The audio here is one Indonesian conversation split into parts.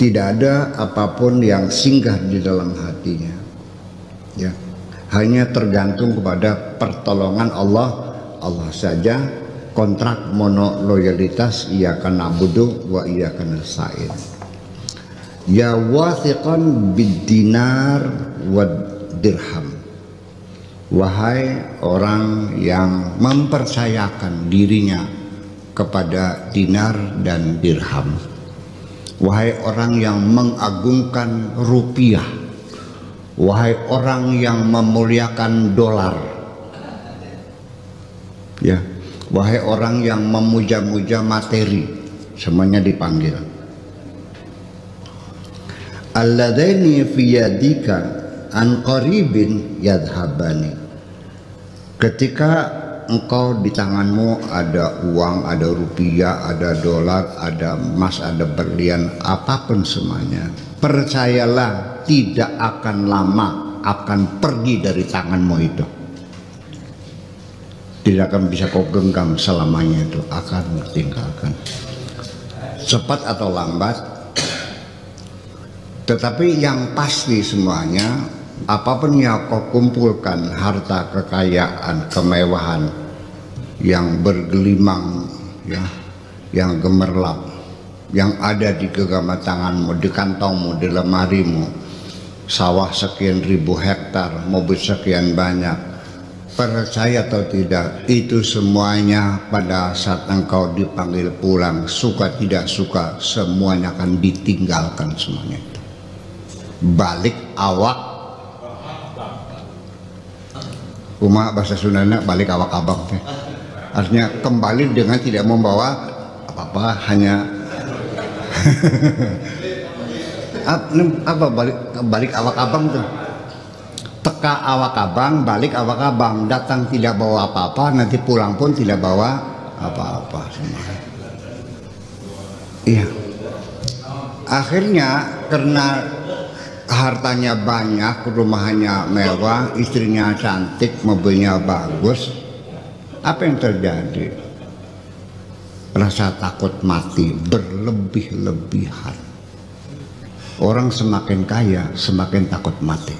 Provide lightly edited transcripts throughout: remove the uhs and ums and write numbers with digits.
Tidak ada apapun yang singgah di dalam hatinya. Ya, hanya tergantung kepada pertolongan Allah. Allah saja. Kontrak monoloyalitas, iyyaka na'budu wa iyyaka nasta'in. Ya wathiqan bid-dinar wa dirham. Wahai orang yang mempercayakan dirinya kepada dinar dan dirham. Wahai orang yang mengagungkan rupiah. Wahai orang yang memuliakan dolar. Ya, wahai orang yang memuja-muja materi, semuanya dipanggil. Alladaini fi yadika an qaribin yadhhabani. Ketika engkau di tanganmu ada uang, ada rupiah, ada dolar, ada emas, ada berlian, apapun semuanya, percayalah tidak akan lama akan pergi dari tanganmu itu. Tidak akan bisa kau genggam selamanya, itu akan ditinggalkan. Cepat atau lambat. Tetapi yang pasti semuanya, apapun yang kau kumpulkan, harta, kekayaan, kemewahan yang bergelimang, ya, yang gemerlap, yang ada di genggam tanganmu, di kantongmu, di lemarimu, sawah sekian ribu hektar, mobil sekian banyak, percaya atau tidak, itu semuanya pada saat engkau dipanggil pulang, suka tidak suka, semuanya akan ditinggalkan semuanya. Balik awak, Uma bahasa Sundana balik awak abang, artinya kembali dengan tidak membawa apa-apa, hanya apa balik awak abang tuh, teka awak abang, balik awak abang, datang tidak bawa apa-apa, nanti pulang pun tidak bawa apa-apa semua. Iya, akhirnya karena hartanya banyak, rumahnya mewah, istrinya cantik, mobilnya bagus, apa yang terjadi? Rasa takut mati berlebih-lebihan. Orang semakin kaya semakin takut mati.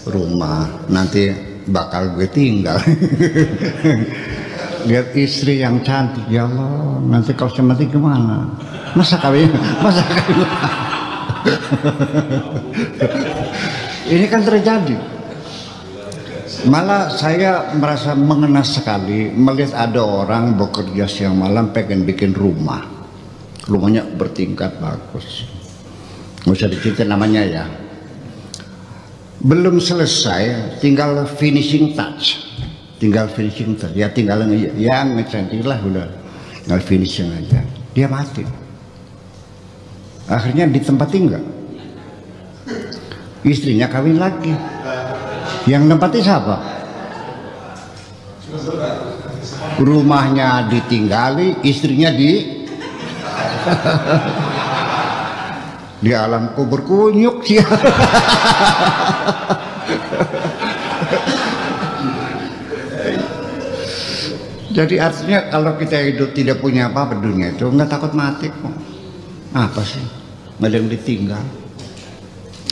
Rumah nanti bakal gue tinggal. Lihat istri yang cantik, ya Allah, nanti kalau saya mati gimana? Masa kawin? Ini kan terjadi. Malah saya merasa mengenal sekali melihat ada orang bekerja siang malam pengen bikin rumah. Rumahnya bertingkat bagus. Nggak usah diceritain namanya ya. Belum selesai, tinggal finishing touch. Tinggal finishing touch. Ya tinggal yang ngecantik lah udah. Tinggal finishing aja. Dia mati. Akhirnya di tempat tinggal. Istrinya kawin lagi. Yang nempati siapa? Rumahnya ditinggali, istrinya di alam kubur kunyuk sih. Jadi artinya kalau kita hidup tidak punya apa-apa dunia itu nggak takut mati kok. Apa sih? Nggak ada yang ditinggal.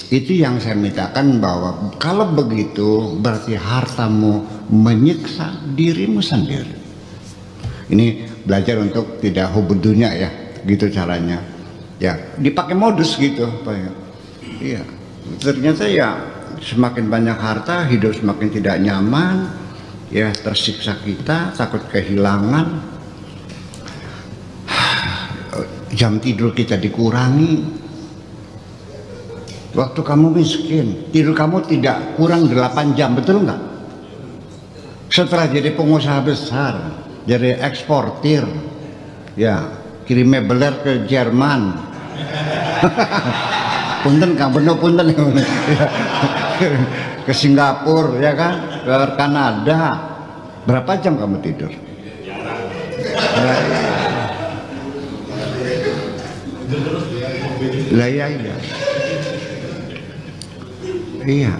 Itu yang saya mintakan, bahwa kalau begitu berarti hartamu menyiksa dirimu sendiri. Ini belajar untuk tidak hubud dunia ya, gitu caranya. Ya, dipakai modus gitu, Pak ya. Iya, ternyata ya semakin banyak harta hidup semakin tidak nyaman, ya tersiksa kita, takut kehilangan. Jam tidur kita dikurangi. Waktu kamu miskin, tidur kamu tidak kurang 8 jam, betul nggak? Setelah jadi pengusaha besar, jadi eksportir, ya kirim mebeler ke Jerman, punten kang bener punten ke Singapura, ya kan, ke Kanada, berapa jam kamu tidur? Lah ya, iya. Iya.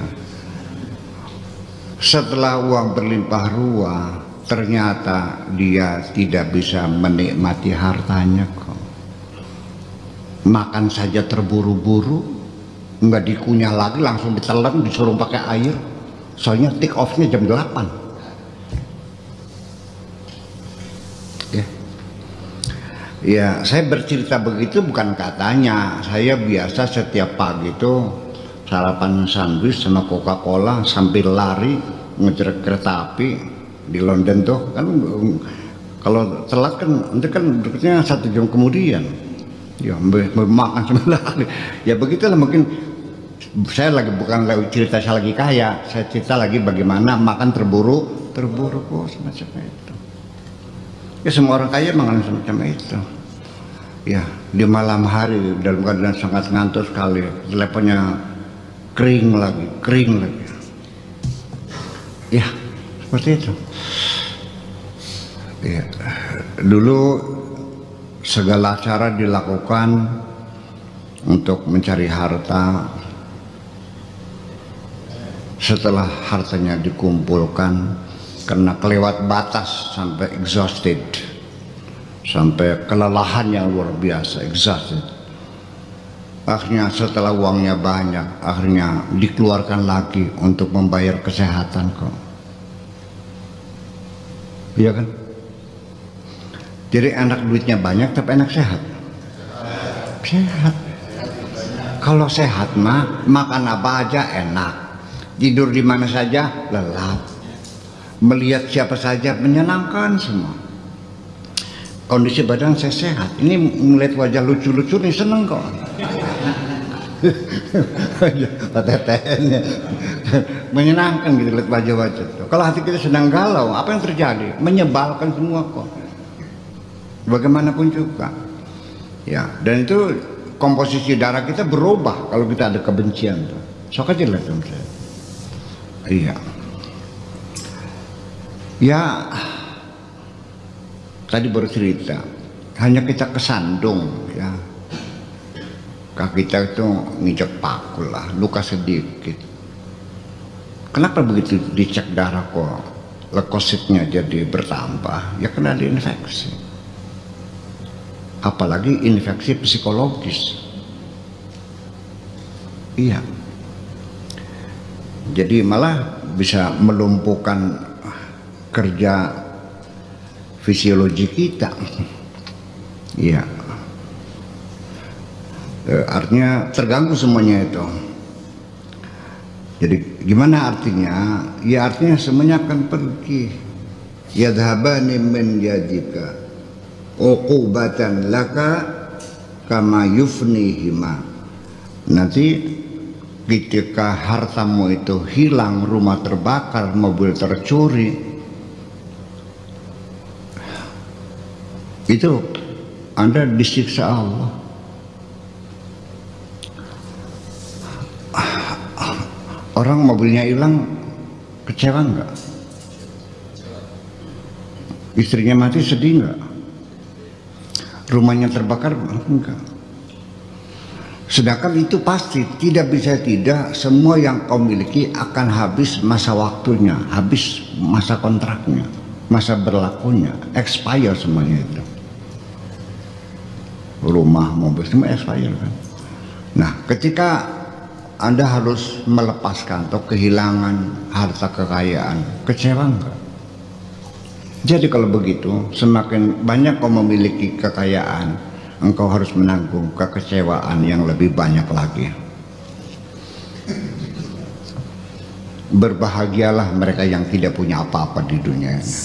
Setelah uang berlimpah ruah, ternyata dia tidak bisa menikmati hartanya kok. Makan saja terburu-buru, nggak dikunyah lagi, langsung ditelan, disuruh pakai air. Soalnya take off-nya jam 8. Ya, saya bercerita begitu bukan katanya. Saya biasa setiap pagi itu sarapan sandwich sama Coca-Cola sambil lari ngejar kereta api di London tuh kan. Kalau telat kan nanti kan berikutnya 1 jam kemudian. Ya makan sambil lari. Ya begitulah, mungkin saya lagi bukan cerita saya lagi kaya, saya cerita lagi bagaimana makan terburu kok semacam itu. Ya semua orang kaya makan semacam itu. Ya di malam hari dalam keadaan sangat ngantuk sekali, teleponnya kering lagi. Ya seperti itu. Ya dulu segala cara dilakukan untuk mencari harta. Setelah hartanya dikumpulkan, karena kelewat batas sampai exhausted, sampai kelelahan yang luar biasa, exhausted. Akhirnya setelah uangnya banyak, akhirnya dikeluarkan lagi untuk membayar kesehatan kok. Iya kan? Jadi enak duitnya banyak tapi enak sehat. Sehat. Kalau sehat mah makan apa aja enak, tidur di mana saja lelap, melihat siapa saja menyenangkan semua. Kondisi badan saya sehat. Ini melihat wajah lucu-lucu nih seneng kok. Menyenangkan gitu lihat wajah-wajah. Kalau hati kita sedang galau, apa yang terjadi? Menyebalkan semua kok. Bagaimanapun juga. Ya, dan itu komposisi darah kita berubah kalau kita ada kebencian tuh. Sok aja lihat dong saya. Iya. Ya. Tadi baru cerita, hanya kita kesandung ya, kaki kita itu nginjek paku lah, luka sedikit. Kenapa begitu dicek darah kok leukositnya jadi bertambah? Ya karena ada infeksi, apalagi infeksi psikologis. Iya, jadi malah bisa melumpuhkan kerja fisiologi kita. Iya. Artinya terganggu semuanya itu. Jadi gimana artinya? Ya artinya semuanya akan pergi. Yadhabani min yadika uqubatan laka kama yufnihima. Nanti ketika hartamu itu hilang, rumah terbakar, mobil tercuri, itu Anda disiksa Allah. Orang mobilnya hilang, kecewa enggak? Istrinya mati sedih enggak? Rumahnya terbakar enggak? Sedangkan itu pasti tidak bisa tidak, semua yang kau miliki akan habis masa waktunya, habis masa kontraknya, masa berlakunya, expire semuanya itu. Rumah, mobil, semua expire kan. Nah, ketika Anda harus melepaskan atau kehilangan harta kekayaan, kecewa enggak? Jadi kalau begitu, semakin banyak kau memiliki kekayaan, engkau harus menanggung kekecewaan yang lebih banyak lagi. Berbahagialah mereka yang tidak punya apa-apa di dunia ini.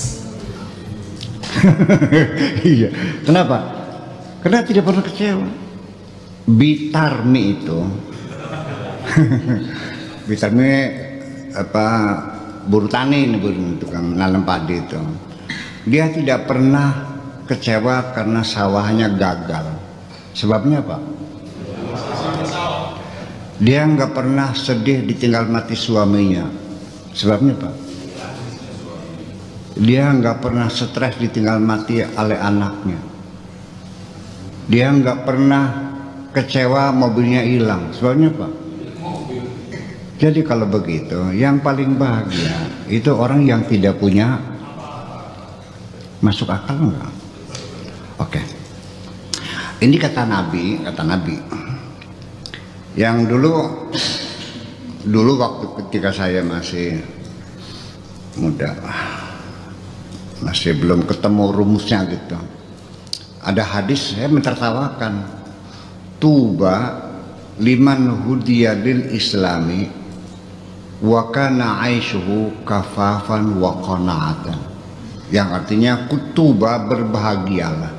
Iya, kenapa? Karena tidak pernah kecewa. Bitarmi itu Bitarmi apa, buruh tani ini, tukang nanam padi itu, dia tidak pernah kecewa karena sawahnya gagal. Sebabnya apa? Dia nggak pernah sedih ditinggal mati suaminya. Sebabnya apa? Dia nggak pernah stres ditinggal mati oleh anaknya. Dia nggak pernah kecewa mobilnya hilang. Sebabnya apa? Jadi kalau begitu, yang paling bahagia itu orang yang tidak punya Masuk akal enggak? Oke. Ini kata Nabi. Yang dulu waktu ketika saya masih muda, masih belum ketemu rumusnya gitu. Ada hadis saya mentertawakan. Tuba liman hudiya lil islami wa kana aishuhu kafafan wa qana'atan. Yang artinya kutuba berbahagialah.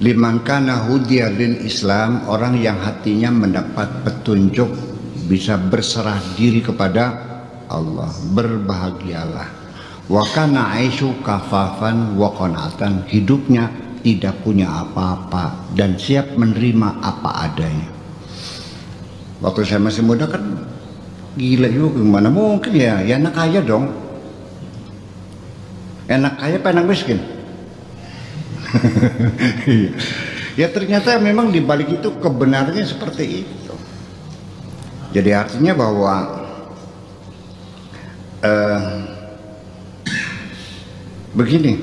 Liman kana hudiya lil islam, orang yang hatinya mendapat petunjuk bisa berserah diri kepada Allah, berbahagialah. Wa kana aishu kafafan wa qana'atan, hidupnya tidak punya apa-apa dan siap menerima apa adanya. Waktu saya masih muda kan gila juga, gimana mungkin ya enak kaya dong. Enak kaya apa enak miskin? Ya ternyata memang dibalik itu kebenarannya seperti itu. Jadi artinya bahwa begini,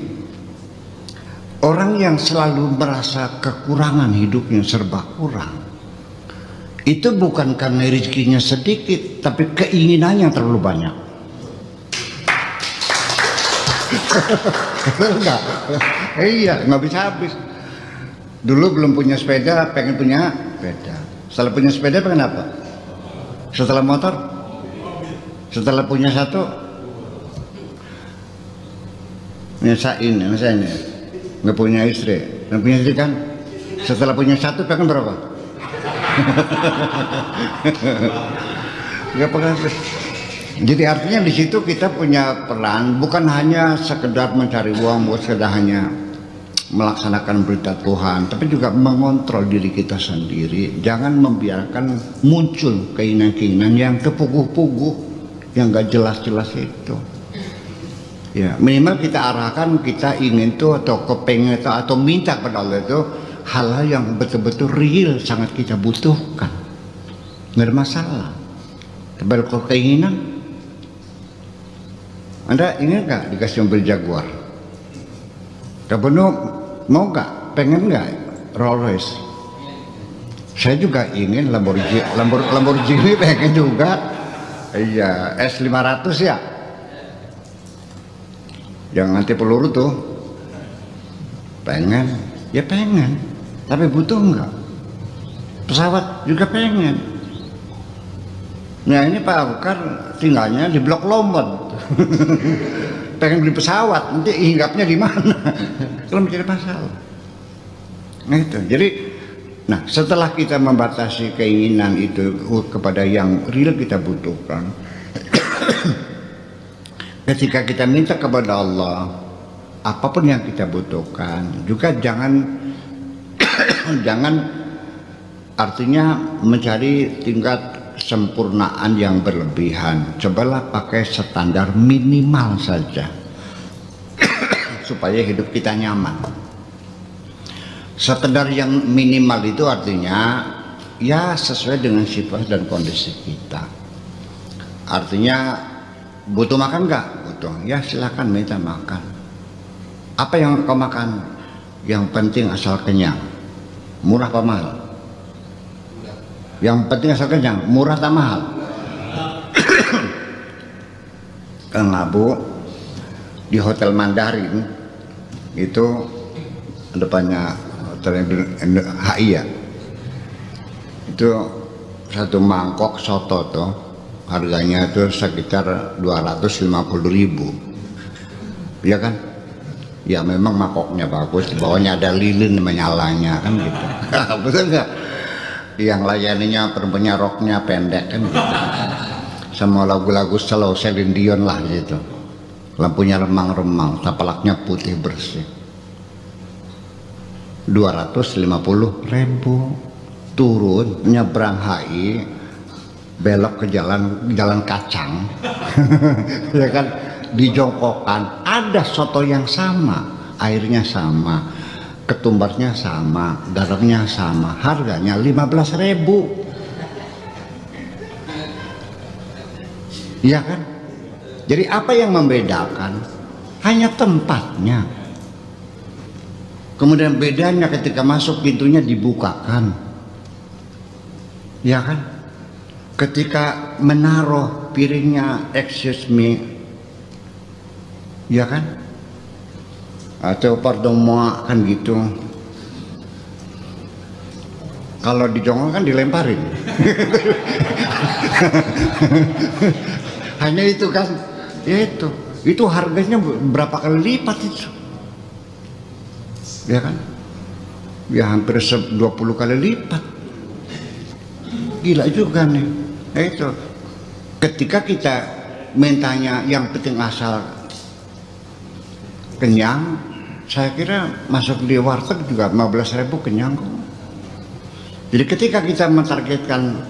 orang yang selalu merasa kekurangan hidupnya serba kurang, itu bukan karena rezekinya sedikit, tapi keinginannya terlalu banyak. Enggak? Iya, nggak bisa habis. Dulu belum punya sepeda, pengen punya sepeda. Setelah punya sepeda pengen apa? Setelah motor? Setelah punya satu, nyesain, misalnya nggak punya istri, nggak punya istri kan? Setelah punya satu pengen berapa? Nggak pernah. Jadi artinya di situ kita punya peran, bukan hanya sekedar mencari uang, bukan sekedar hanya melaksanakan berita Tuhan, tapi juga mengontrol diri kita sendiri. Jangan membiarkan muncul keinginan-keinginan yang kepuguh-puguh, yang gak jelas-jelas itu. Ya, minimal kita arahkan, kita ingin tuh atau kepengen atau minta kepada Allah itu hal-hal yang betul-betul real, sangat kita butuhkan. Nggak ada masalah. Tapi kalau keinginan, Anda ingin nggak dikasih mobil Jaguar? Kamu mau nggak? Pengen nggak Rolls Royce? Saya juga ingin Lamborghini pengen juga. Iya, S500 ya. Yang anti peluru tuh. Pengen, ya pengen. Tapi butuh nggak? Pesawat juga pengen. Nah ini Pak Awkar tinggalnya di Blok Lombok. Pengen beli pesawat, nanti hinggapnya di mana? Kalau menjadi masalah. Nah itu. Jadi, nah setelah kita membatasi keinginan itu kepada yang real kita butuhkan, ketika kita minta kepada Allah apapun yang kita butuhkan, juga jangan artinya mencari tingkat sempurnaan yang berlebihan. Cobalah pakai standar minimal saja supaya hidup kita nyaman. Standar yang minimal itu artinya ya sesuai dengan sifat dan kondisi kita. Artinya butuh makan nggak? Butuh, ya silakan minta makan. Apa yang kau makan? Yang penting asal kenyang. Murah apa mahal? Yang penting asal kenyang. Murah tak mahal? Kang Abu di Hotel Mandarin itu depannya Hotel HI ya, itu satu mangkok soto tuh harganya itu sekitar 250.000, ya kan? Ya memang mangkoknya bagus, di bawahnya ada lilin menyalanya kan gitu. Betul nggak? Yang layaninya perempuannya roknya pendek kan gitu. Sama lagu-lagu slow Celine Dion lah gitu. Lampunya remang-remang, tapalaknya putih bersih. 250.000 turun nyebrang HI, belok ke jalan kacang. Ya kan, dijongkokan ada soto yang sama, airnya sama, ketumbarnya sama, garamnya sama, harganya 15.000. Iya kan? Jadi apa yang membedakan? Hanya tempatnya. Kemudian bedanya ketika masuk pintunya dibukakan, ya kan? Ketika menaruh piringnya, excuse me, ya kan? Atau pardon moi kan gitu. Kalau dijongol kan dilemparin. Hanya itu kan, ya itu harganya berapa kali lipat itu. Ya kan, ya hampir 20 kali lipat. Gila juga nih. Itu ketika kita mintanya yang penting asal kenyang, saya kira masuk di warteg juga 15.000 kenyang kok. Jadi ketika kita mentargetkan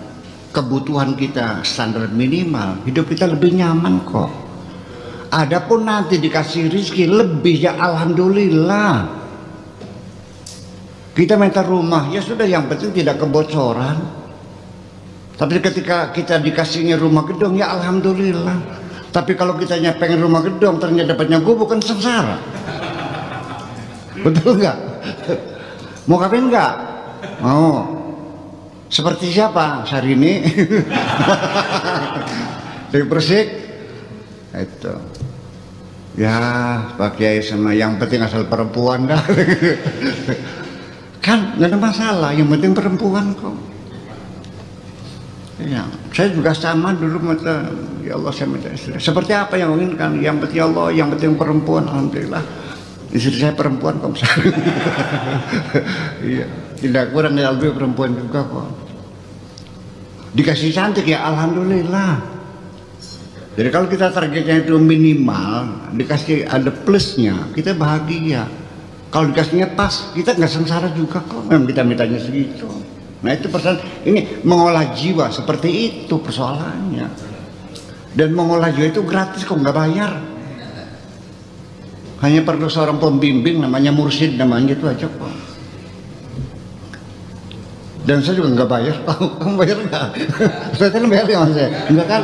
kebutuhan kita standar minimal, hidup kita lebih nyaman kok. Adapun nanti dikasih rezeki lebih, ya alhamdulillah. Kita minta rumah, ya sudah, yang penting tidak kebocoran. Tapi ketika kita dikasihnya rumah gedung, ya alhamdulillah. Tapi kalau kita pengen rumah gedung, ternyata dapatnya gubuk, kan sengsara. Betul nggak? Mau kawin nggak? Mau. Seperti siapa? Syahrini? Dari Persik? Itu. Ya, Pak Kiai sama yang penting asal perempuan dah. Kan nggak ada masalah, yang penting perempuan kok. Ya, saya juga sama dulu minta, ya Allah saya minta istri. Seperti apa yang inginkan? Yang penting Allah, yang penting perempuan. Alhamdulillah, istri saya perempuan kok. Iya, tidak kurang ya, lebih perempuan juga kok. Dikasih cantik ya alhamdulillah. Jadi kalau kita targetnya itu minimal, dikasih ada plusnya, kita bahagia. Kalau dikasihnya pas, kita nggak sengsara juga kok. Kita mintanya segitu. Nah itu persoalan, ini mengolah jiwa, seperti itu persoalannya. Dan mengolah jiwa itu gratis kok, nggak bayar. Hanya perlu seorang pembimbing, namanya mursyid, namanya itu aja kok. Dan saya juga nggak bayar. Kamu bayar nggak? Saya kan bayar ya mas saya. Enggak kan?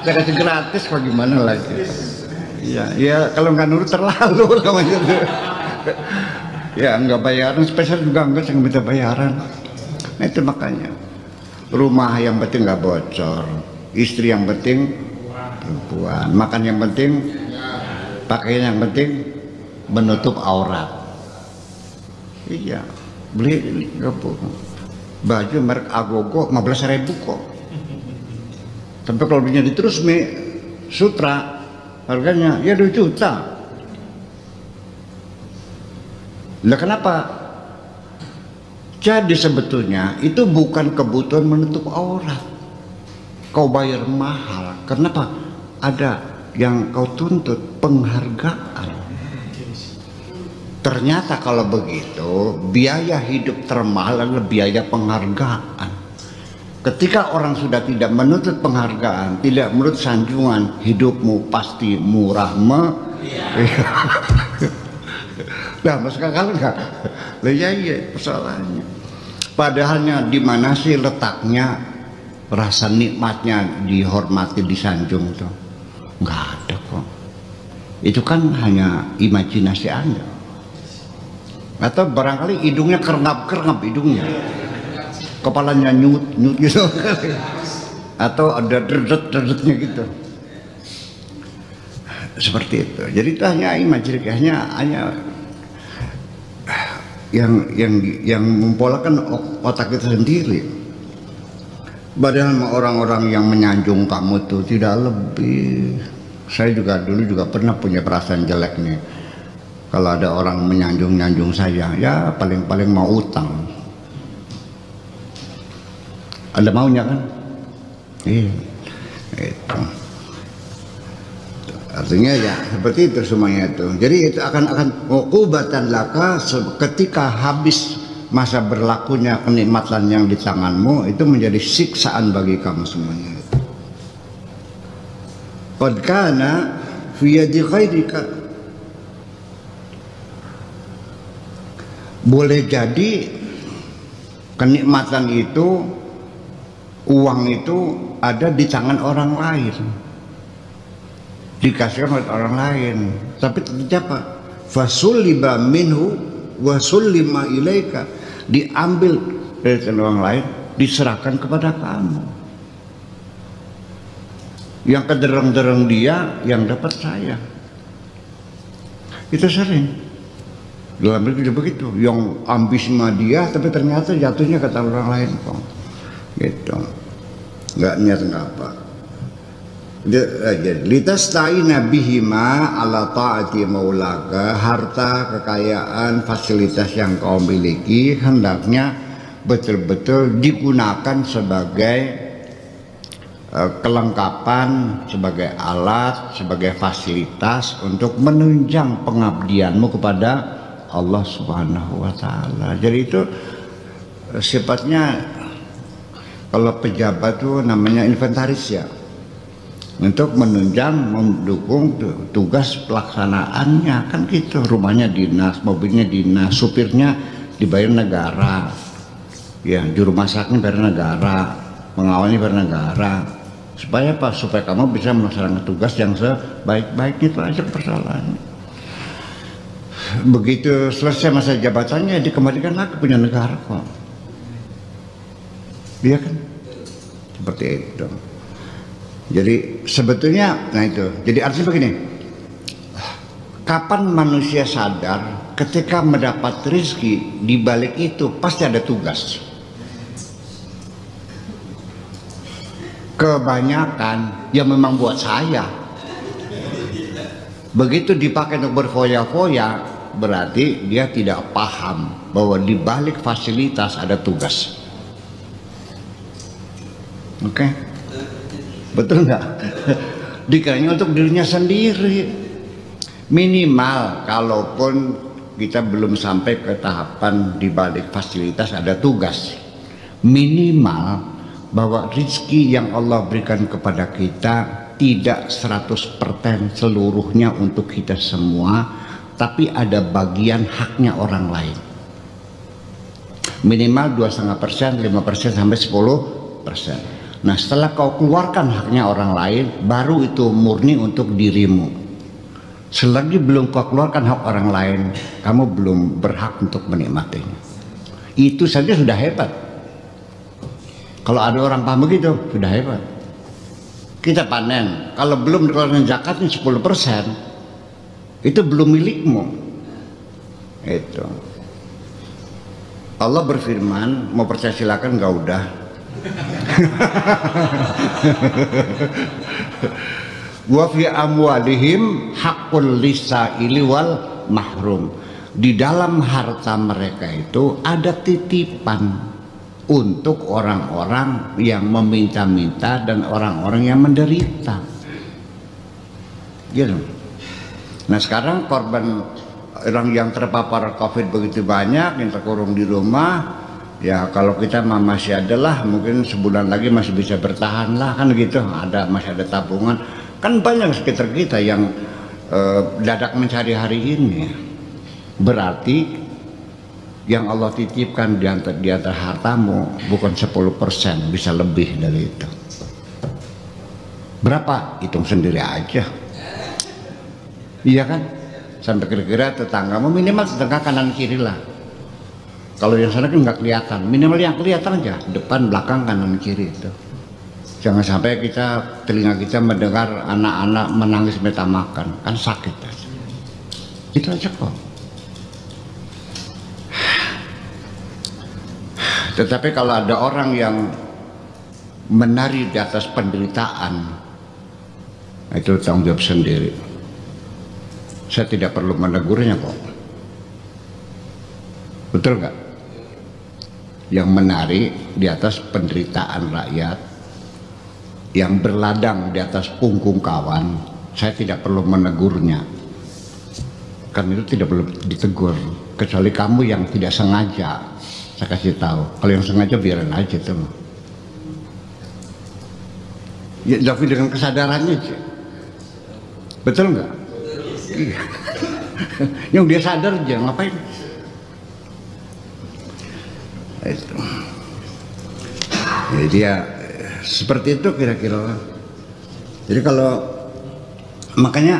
Saya kasih gratis kok, gimana lagi? Iya, ya kalau nggak nurut terlalu namanya. Ya nggak bayaran, spesial juga enggak, saya nggak minta bayaran. Nah itu makanya rumah yang penting nggak bocor, istri yang penting perempuan, makan yang penting, pakaian yang penting menutup aurat. Iya, beli baju merek Agogo 15.000 kok. Tapi kalau belinya di Trusmi Sutra harganya ya 2 juta. Nah kenapa? Jadi sebetulnya itu bukan kebutuhan menutup aurat. Kau bayar mahal. Kenapa? Ada yang kau tuntut, penghargaan. Ternyata kalau begitu, biaya hidup termahal adalah biaya penghargaan. Ketika orang sudah tidak menuntut penghargaan, tidak menuntut sanjungan, hidupmu pasti murah Nah, masuk akal enggak? Lah iya persoalannya. Padahalnya di mana sih letaknya rasa nikmatnya dihormati, disanjung itu? Enggak ada kok. Itu kan hanya imajinasi Anda. Atau barangkali hidungnya kerengap-kerengap hidungnya. Kepalanya nyut gitu. Atau ada derdet-derdetnya gitu. Seperti itu. Jadi itu hanya imajinasi, hanya yang mempolakan otak kita sendiri. Padahal orang-orang yang menyanjung kamu tuh tidak lebih. Saya juga dulu pernah punya perasaan jelek nih. Kalau ada orang menyanjung saya, ya paling-paling mau utang. Ada maunya kan? Iya. Itu. Artinya ya seperti itu semuanya itu. Jadi itu akan uqubatan laka ketika habis masa berlakunya kenikmatan yang di tanganmu, itu menjadi siksaan bagi kamu semuanya. Qad kana fi yadi ghairika. Boleh jadi kenikmatan itu, uang itu ada di tangan orang lain, dikasihkan oleh orang lain, tapi terjadi apa? Fasuliba minhu wa sullima ilaika, diambil dari tangan orang lain, diserahkan kepada kamu. Yang kedereng-dereng dia, yang dapat saya. Itu sering dalam hidup juga begitu, yang ambisi sama dia tapi ternyata jatuhnya ke tangan orang lain kok, gitu, nggak niat nggak apa. Litasta'ina bihima ala ta'ati maulaka, harta, kekayaan, fasilitas yang kau miliki hendaknya betul-betul digunakan sebagai kelengkapan, sebagai alat, sebagai fasilitas untuk menunjang pengabdianmu kepada Allah Subhanahu wa Ta'ala. Jadi itu sifatnya, kalau pejabat itu namanya inventaris ya, untuk menunjang, mendukung tugas pelaksanaannya, kan gitu. Rumahnya dinas, mobilnya dinas, supirnya dibayar negara, ya, juru masaknya bayar negara, pengawalnya bayar negara. Supaya apa? Supaya kamu bisa melaksanakan tugas yang sebaik-baiknya. Itu aja persoalannya. Begitu selesai masa jabatannya, dikembalikan lagi punya negara kok. Iya kan? Seperti itu. Jadi sebetulnya, nah itu. Jadi artinya begini, kapan manusia sadar ketika mendapat rezeki, di balik itu pasti ada tugas. Kebanyakan yang memang buat saya. Begitu dipakai untuk berfoya-foya, berarti dia tidak paham bahwa di balik fasilitas ada tugas. Oke? Betul nggak? Dikiranya untuk dirinya sendiri. Minimal kalaupun kita belum sampai ke tahapan di balik fasilitas ada tugas, minimal bahwa rezeki yang Allah berikan kepada kita tidak 100% seluruhnya untuk kita semua, tapi ada bagian haknya orang lain. Minimal 2,5%, 5% sampai 10%. Nah, setelah kau keluarkan haknya orang lain, baru itu murni untuk dirimu. Selagi belum kau keluarkan hak orang lain, kamu belum berhak untuk menikmatinya. Itu saja sudah hebat. Kalau ada orang paham begitu, sudah hebat. Kita panen, kalau belum dikeluarkan zakatnya 10%, itu belum milikmu. Itu. Allah berfirman, mau percaya silakan, nggak udah. Wa fi amwalihim haqqul lisaili wal mahrum. Di dalam harta mereka itu ada titipan untuk orang-orang yang meminta-minta dan orang-orang yang menderita. Gitu. Nah, sekarang korban orang yang terpapar COVID begitu banyak, yang terkurung di rumah, ya kalau kita masih ada lah, mungkin sebulan lagi masih bisa bertahan lah, kan gitu. Masih ada tabungan. Kan banyak sekitar kita yang dadak mencari hari ini. Berarti yang Allah titipkan di antara hartamu bukan 10%, bisa lebih dari itu. Berapa? Hitung sendiri aja. Iya kan? Sampai kira-kira tetanggamu minimal tetangga kanan kiri lah. Kalau yang sana kan nggak kelihatan, minimal yang kelihatan aja, depan, belakang, kanan kiri itu. Jangan sampai telinga kita mendengar anak-anak menangis minta makan, kan sakit aja. Itu aja kok. Tetapi kalau ada orang yang menari di atas penderitaan, itu tanggung jawab sendiri. Saya tidak perlu menegurnya kok. Betul nggak? Yang menari di atas penderitaan rakyat, yang berladang di atas punggung kawan, saya tidak perlu menegurnya. Karena itu tidak perlu ditegur, kecuali kamu yang tidak sengaja. Saya kasih tahu, kalau yang sengaja biarin aja tuh. Ya, tapi dengan kesadarannya sih. Betul nggak? Iya. Yang dia sadar aja, ngapain? Itu. Jadi ya seperti itu kira-kira. Jadi kalau makanya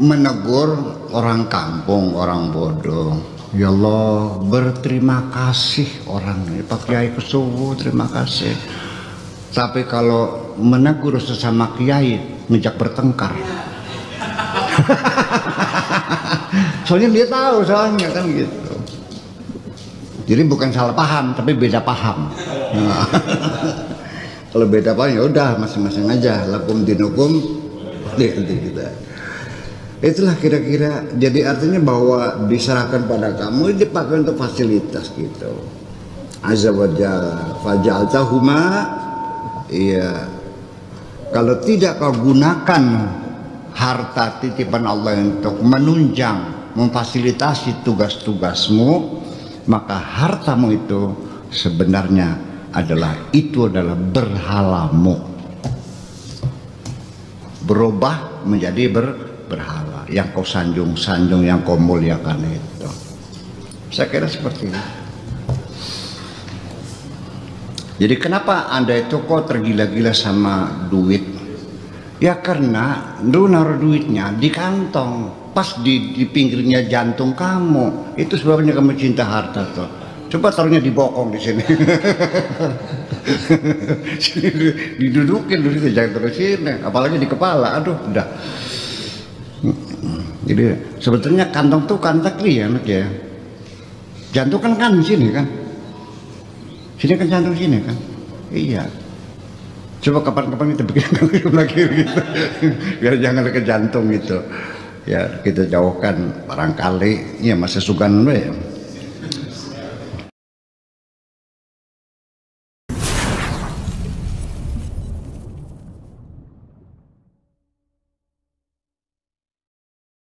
menegur orang kampung, orang bodoh, Ya Allah, berterima kasih orang ini. Pak Kiai Kesuwu, terima kasih. Tapi kalau menegur sesama kiai, ngejak bertengkar. Soalnya dia tahu soalnya kan gitu. Jadi bukan salah paham, tapi beda paham. Nah, kalau beda paham ya udah masing-masing aja. Lakum dinukum kita. Itulah kira-kira. Jadi artinya bahwa diserahkan pada kamu, dipakai untuk fasilitas gitu. Azza wa jalla faja'altahuma, iya. Kalau tidak kau gunakan harta titipan Allah untuk menunjang, memfasilitasi tugas-tugasmu, maka hartamu itu sebenarnya adalah berhalamu, berubah menjadi berhala yang kau sanjung-sanjung, yang kau muliakan itu. Saya kira seperti itu. Jadi kenapa Anda itu kok tergila-gila sama duit? Ya karena lu naruh duitnya di kantong, pas di pinggirnya jantung kamu. Itu sebabnya kamu cinta harta tuh. Coba taruhnya di bokong di sini. Didudukin dulu, jangan terus sini, apalagi di kepala. Aduh, udah. Jadi sebetulnya kantong tuh kantakli ya, ya. Jantung kan di sini kan. Sini kan jantung sini kan. Iya. Coba kapan-kapan kita bikin lagi gitu. Biar jangan ke jantung itu. Ya kita jauhkan barangkali ya masa sugan ya.